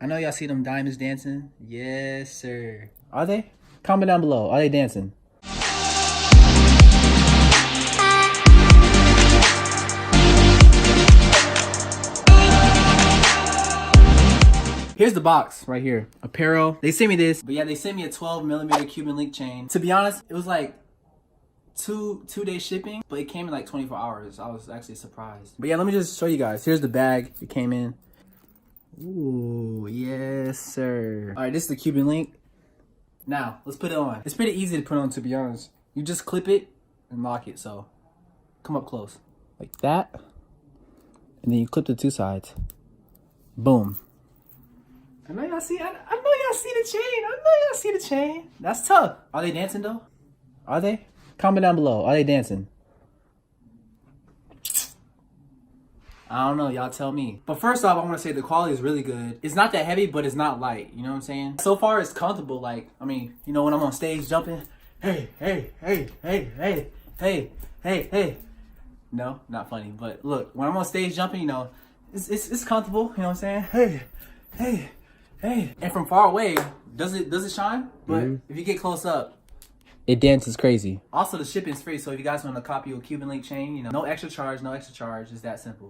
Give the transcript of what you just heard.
I know y'all see them diamonds dancing. Yes, sir. Are they? Comment down below. Are they dancing? Here's the box right here. Aporro. They sent me this, but yeah, they sent me a 12mm Cuban link chain. To be honest, it was like two-day shipping, but it came in like 24 hours. I was actually surprised. But yeah, let me just show you guys. Here's the bag it came in. Ooh, yes, sir. All right, this is the Cuban link. Now, let's put it on. It's pretty easy to put on, to be honest. You just clip it and lock it, so come up close. Like that. And then you clip the two sides. Boom. I know y'all see the chain. I know y'all see the chain. That's tough. Are they dancing though? Are they? Comment down below. Are they dancing? I don't know. Y'all tell me. But first off, I want to say the quality is really good. It's not that heavy, but it's not light. You know what I'm saying? So far, it's comfortable. Like, I mean, you know, when I'm on stage jumping, hey. No, not funny. But look, when I'm on stage jumping, you know, it's comfortable. You know what I'm saying? Hey. And from far away, does it shine? But if you get close up, it dances crazy. Also, the shipping's free. So if you guys want to copy a Cuban link chain, you know, no extra charge. It's that simple.